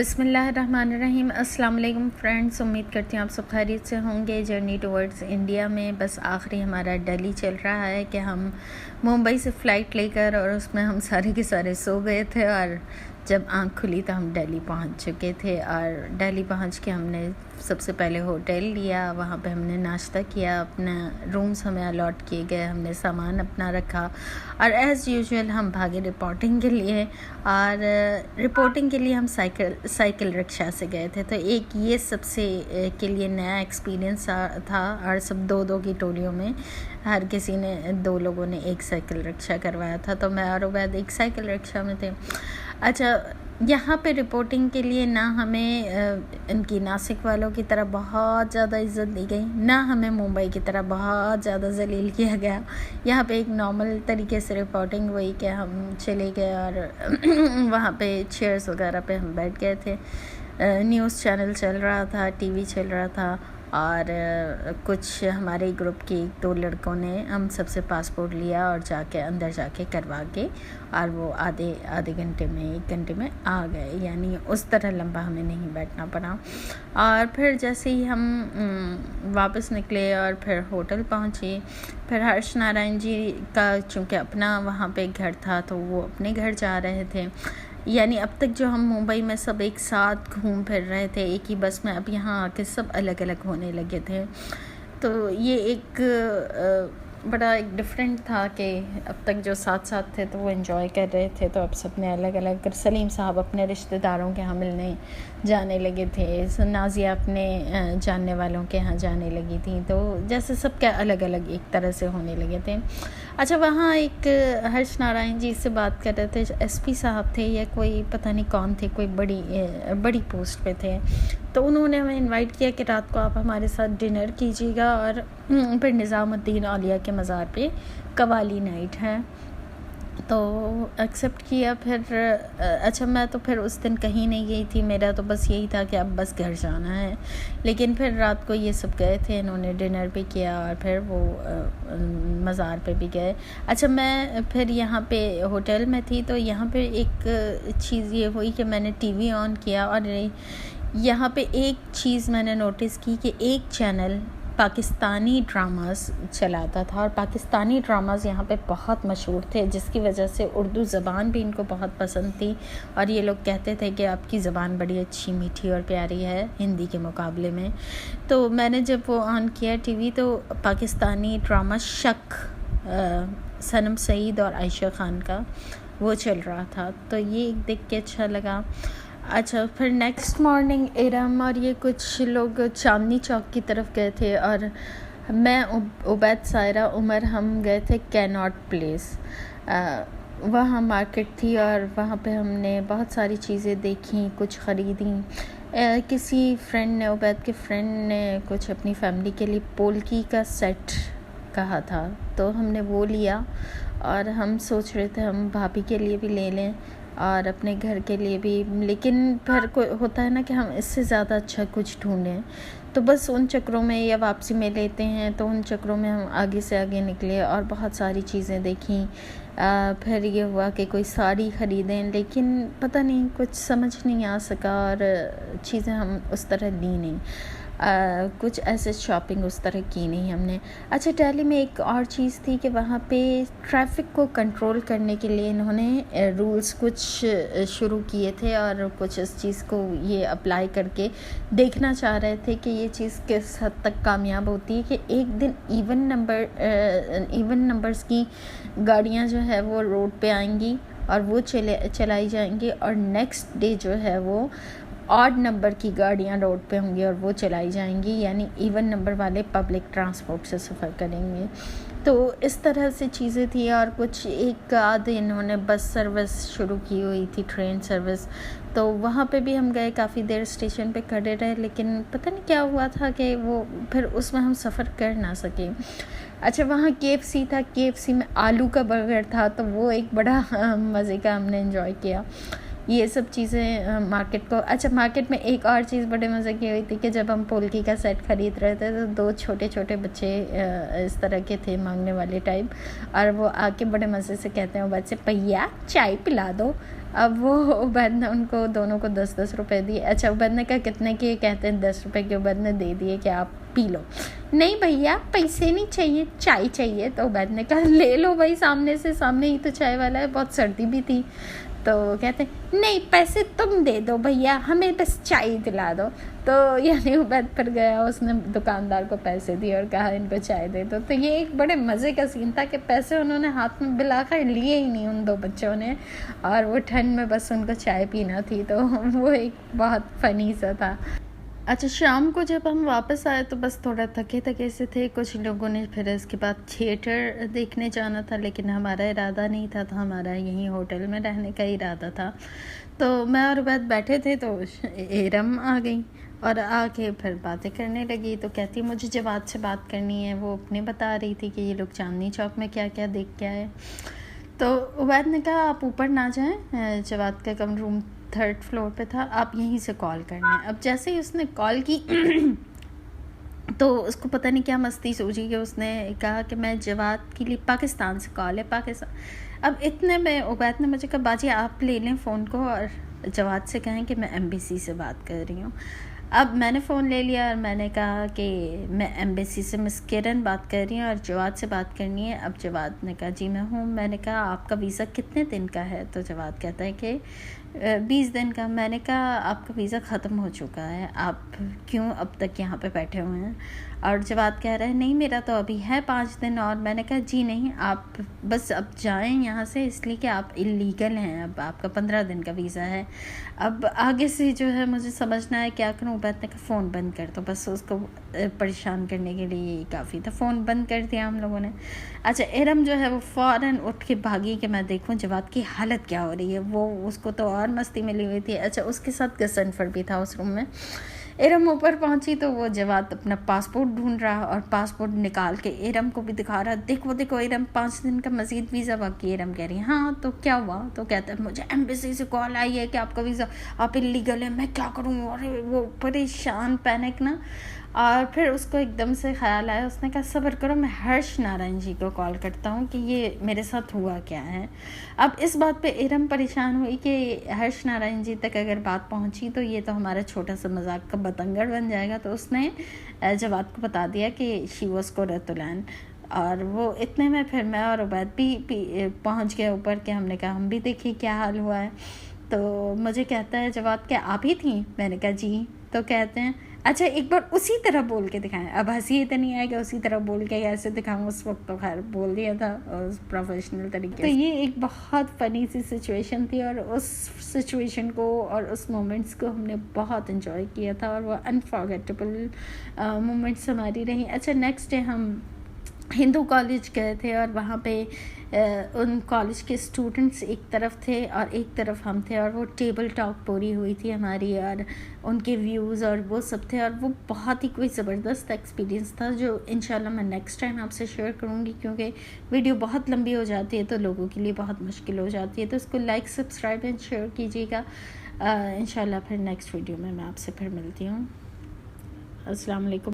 बिस्मिल्लाहिर्रहमानिर्रहीम। अस्सलाम वालेकुम फ्रेंड्स, उम्मीद करती हूँ आप सब खैरियत से होंगे। जर्नी टुवर्ड्स इंडिया में बस आखिरी हमारा दिल्ली चल रहा है कि हम मुंबई से फ़्लाइट लेकर और उसमें हम सारे के सारे सो गए थे और जब आँख खुली तो हम दिल्ली पहुँच चुके थे। और दिल्ली पहुँच के हमने सबसे पहले होटल लिया, वहाँ पे हमने नाश्ता किया, अपना रूम्स हमें अलॉट किए गए, हमने सामान अपना रखा और एज़ यूजुअल हम भागे रिपोर्टिंग के लिए। और रिपोर्टिंग के लिए हम साइकिल रिक्शा से गए थे, तो एक ये सबसे के लिए नया एक्सपीरियंस था। और सब दो की टोलियों में हर किसी ने, 2 लोगों ने एक साइकिल रिक्शा करवाया था, तो मैं और उबैद एक साइकिल रिक्शा में थे। अच्छा, यहाँ पे रिपोर्टिंग के लिए ना हमें इनकी नासिक वालों की तरह बहुत ज़्यादा इज़्ज़त दी गई, ना हमें मुंबई की तरह बहुत ज़्यादा जलील किया गया। यहाँ पे एक नॉर्मल तरीके से रिपोर्टिंग हुई कि हम चले गए और वहाँ पे चेयर्स वगैरह पे हम बैठ गए थे। न्यूज़ चैनल चल रहा था, टीवी चल रहा था और कुछ हमारे ग्रुप के 2 लड़कों ने हम सबसे पासपोर्ट लिया और जाके अंदर जाके करवा के और वो आधे घंटे में 1 घंटे में आ गए, यानी उस तरह लंबा हमें नहीं बैठना पड़ा। और फिर जैसे ही हम वापस निकले और फिर होटल पहुँचे, फिर हर्ष नारायण जी का चूँकि अपना वहाँ पे घर था तो वो अपने घर जा रहे थे। यानी अब तक जो हम मुंबई में सब एक साथ घूम फिर रहे थे एक ही बस में, अब यहाँ आके सब अलग अलग होने लगे थे। तो ये एक बड़ा एक डिफरेंट था कि अब तक जो साथ साथ थे तो वो एंजॉय कर रहे थे, तो अब सब ने अलग अलग। सलीम साहब अपने रिश्तेदारों के यहाँ मिलने जाने लगे थे, नाजिया अपने जानने वालों के यहाँ जाने लगी थी, तो जैसे सब क्या अलग अलग एक तरह से होने लगे थे। अच्छा, वहाँ एक हर्ष नारायण जी से बात कर रहे थे, एसपी साहब थे या कोई पता नहीं कौन थे, कोई बड़ी पोस्ट पे थे, तो उन्होंने हमें इनवाइट किया कि रात को आप हमारे साथ डिनर कीजिएगा और फिर निज़ामुद्दीन औलिया के मज़ार पे कवाली नाइट है। तो एक्सेप्ट किया। फिर अच्छा, मैं तो फिर उस दिन कहीं नहीं गई थी, मेरा तो बस यही था कि अब बस घर जाना है। लेकिन फिर रात को ये सब गए थे, इन्होंने डिनर भी किया और फिर वो मज़ार पे भी गए। अच्छा, मैं फिर यहाँ पे होटल में थी, तो यहाँ पे एक चीज़ ये हुई कि मैंने टीवी ऑन किया और यहाँ पे एक चीज़ मैंने नोटिस की कि एक चैनल पाकिस्तानी ड्रामास चलाता था और पाकिस्तानी ड्रामास यहाँ पे बहुत मशहूर थे, जिसकी वजह से उर्दू ज़बान भी इनको बहुत पसंद थी और ये लोग कहते थे कि आपकी ज़बान बड़ी अच्छी, मीठी और प्यारी है हिंदी के मुकाबले में। तो मैंने जब वो ऑन किया टीवी तो पाकिस्तानी ड्रामा शक, सनम सईद और आयशा खान का वो चल रहा था, तो ये देख के अच्छा लगा। अच्छा, फिर नेक्स्ट मॉर्निंग इरम और ये कुछ लोग चांदनी चौक की तरफ गए थे और मैं, उबैद, सायरा, उमर हम गए थे कैनॉट प्लेस। वहाँ मार्केट थी और वहाँ पे हमने बहुत सारी चीज़ें देखी, कुछ ख़रीदी। किसी फ्रेंड ने, उबैद के फ्रेंड ने कुछ अपनी फैमिली के लिए पोल्की का सेट कहा था, तो हमने वो लिया और हम सोच रहे थे हम भाभी के लिए भी ले लें और अपने घर के लिए भी, लेकिन फिर होता है ना कि हम इससे ज़्यादा अच्छा कुछ ढूंढें, तो बस उन चक्रों में या वापसी में लेते हैं, तो उन चक्रों में हम आगे से आगे निकले और बहुत सारी चीज़ें देखी। फिर ये हुआ कि कोई साड़ी ख़रीदें, लेकिन पता नहीं कुछ समझ नहीं आ सका और चीज़ें हम उस तरह ली नहीं। कुछ ऐसे शॉपिंग उस तरह की नहीं हमने। अच्छा, दिल्ली में एक और चीज़ थी कि वहाँ पे ट्रैफिक को कंट्रोल करने के लिए इन्होंने रूल्स कुछ शुरू किए थे और कुछ इस चीज़ को ये अप्लाई करके देखना चाह रहे थे कि ये चीज़ किस हद तक कामयाब होती है कि एक दिन इवन नंबर्स की गाड़ियाँ जो है वो रोड पे आएंगी और वो चलाई जाएंगी और नेक्स्ट डे जो है वो ऑड नंबर की गाड़ियाँ रोड पे होंगी और वो चलाई जाएंगी, यानी इवन नंबर वाले पब्लिक ट्रांसपोर्ट से सफ़र करेंगे। तो इस तरह से चीज़ें थी और कुछ एक आध इन्होंने बस सर्विस शुरू की हुई थी, ट्रेन सर्विस, तो वहाँ पे भी हम गए, काफ़ी देर स्टेशन पे खड़े रहे, लेकिन पता नहीं क्या हुआ था कि वो फिर उसमें हम सफ़र कर ना सके। अच्छा, वहाँ KFC था, KFC में आलू का बर्गर था, तो वो एक बड़ा मज़े का हमने एंजॉय किया। ये सब चीज़ें मार्केट को। अच्छा, मार्केट में एक और चीज़ बड़े मज़े की हुई थी कि जब हम पोल्की का सेट ख़रीद रहे थे तो 2 छोटे छोटे बच्चे इस तरह के थे, मांगने वाले टाइप, और वो आके बड़े मज़े से कहते हैं बच्चे, भैया चाय पिला दो। अब वो उबैद ने उनको दोनों को 10-10 रुपए दिए। अच्छा, उबैद ने कहा कितने के? कहते हैं 10 रुपए के। उबैद ने दे दिए कि आप पी लो। नहीं भैया पैसे नहीं चाहिए, चाय चाहिए। तो उबैद ने कहा ले लो भाई, सामने ही तो चाय वाला है, बहुत सर्दी भी थी। तो कहते नहीं पैसे तुम दे दो भैया, हमें बस चाय दिला दो। तो यानी उबैद पर गया, उसने दुकानदार को पैसे दिए और कहा इनको चाय दे दो। तो ये एक बड़े मज़े का सीन था कि पैसे उन्होंने हाथ में बिलाकर लिए ही नहीं उन दो बच्चों ने, और वो ठंड में बस उनको चाय पीना थी। तो वो एक बहुत फ़नी सा था। अच्छा, शाम को जब हम वापस आए तो बस थोड़ा थके थके से थे। कुछ लोगों ने फिर इसके बाद थिएटर देखने जाना था, लेकिन हमारा इरादा नहीं था, तो हमारा यहीं होटल में रहने का इरादा था। तो मैं और उबैद बैठे थे तो एरम आ गई और आके फिर बातें करने लगी। तो कहती मुझे जवाद से बात करनी है। वो अपने बता रही थी कि ये लोग चांदनी चौक में क्या क्या देख के आए। तो उबैद ने कहा आप ऊपर ना जाएं, जवाद का कम रूम 3rd फ्लोर पे था, आप यहीं से कॉल करना है। अब जैसे ही उसने कॉल की तो उसको पता नहीं क्या मस्ती सूझी कि उसने कहा कि मैं जवाद के लिए पाकिस्तान से कॉल है, पाकिस्तान। अब इतने में उबैद ने मुझे कहा बाजी आप ले लें फ़ोन को और जवाद से कहें कि मैं एम्बेसी से बात कर रही हूँ। अब मैंने फ़ोन ले लिया और मैंने कहा कि मैं एम्बेसी से मिस किरण बात कर रही हूँ और जवाद से बात करनी है। अब जवाद ने कहा जी मैं हूँ। मैंने कहा आपका वीज़ा कितने दिन का है? तो जवाद कहता है कि 20 दिन का। मैंने कहा आपका वीज़ा ख़त्म हो चुका है, आप क्यों अब तक यहाँ पे बैठे हुए हैं? और जवाद कह रहा है नहीं मेरा तो अभी है 5 दिन और। मैंने कहा जी नहीं, आप बस अब जाएं यहाँ से, इसलिए कि आप इलीगल हैं, अब आपका 15 दिन का वीज़ा है। अब आगे से जो है मुझे समझना है क्या करूँ। उबैद ने कहा फ़ोन बंद कर दो, बस उसको परेशान करने के लिए यही काफ़ी था। फ़ोन बंद कर दिया हम लोगों ने। अच्छा, इरम जो है वो फ़ौरन उठ के भागी कि मैं देखूं जवाद की हालत क्या हो रही है। वो उसको तो और मस्ती मिली हुई थी। अच्छा, उसके साथ गसनफर भी था उस रूम में। इरम ऊपर पहुंची तो वो जवाद अपना पासपोर्ट ढूंढ रहा और पासपोर्ट निकाल के इरम को भी दिखा रहा, देखो देखो इरम 5 दिन का मज़ीद वीज़ा बाकी। इरम कह रही है हाँ तो क्या हुआ? तो कहता है मुझे एम्बेसी से कॉल आई है कि आपका वीज़ा, आप इलीगल है, मैं क्या करूँ? अरे वो परेशान, पैनिक ना। और फिर उसको एकदम से ख्याल आया, उसने कहा सब्र करो, मैं हर्ष नारायण जी को कॉल करता हूँ कि ये मेरे साथ हुआ क्या है। अब इस बात पे इरम परेशान हुई कि हर्ष नारायण जी तक अगर बात पहुँची तो ये तो हमारा छोटा सा मजाक का बतंगड़ बन जाएगा। तो उसने जवाद को बता दिया कि शी वॉज कोरतुलैन। और वो इतने में फिर मैं और उबैद भी पहुँच गए ऊपर के। हमने कहा हम भी देखिए क्या हाल हुआ है। तो मुझे कहता है जवाद क्या आप ही थी? मैंने कहा जी। तो कहते हैं अच्छा एक बार उसी तरह बोल के दिखाएं। अब हंसी इतनी आएगा उसी तरह बोल के कैसे दिखाऊं, उस वक्त तो खैर बोल दिया था उस प्रोफेशनल तरीके से। तो ये एक बहुत फ़नी सी सिचुएशन थी और उस सिचुएशन को और उस मोमेंट्स को हमने बहुत इन्जॉय किया था और वो अनफॉरगेटेबल मोमेंट्स हमारी रही। अच्छा, नेक्स्ट डे हम हिंदू कॉलेज गए थे और वहाँ पे उन कॉलेज के स्टूडेंट्स एक तरफ थे और एक तरफ हम थे और वो टेबल टॉक पूरी हुई थी हमारी और उनके व्यूज़ और वो सब थे। और वो बहुत ही कोई ज़बरदस्त एक्सपीरियंस था जो इंशाल्लाह मैं नेक्स्ट टाइम आपसे शेयर करूँगी, क्योंकि वीडियो बहुत लंबी हो जाती है तो लोगों के लिए बहुत मुश्किल हो जाती है। तो इसको लाइक, सब्सक्राइब एंड शेयर कीजिएगा। इंशाल्लाह फिर नेक्स्ट वीडियो में मैं आपसे फिर मिलती हूँ। अस्सलाम वालेकुम।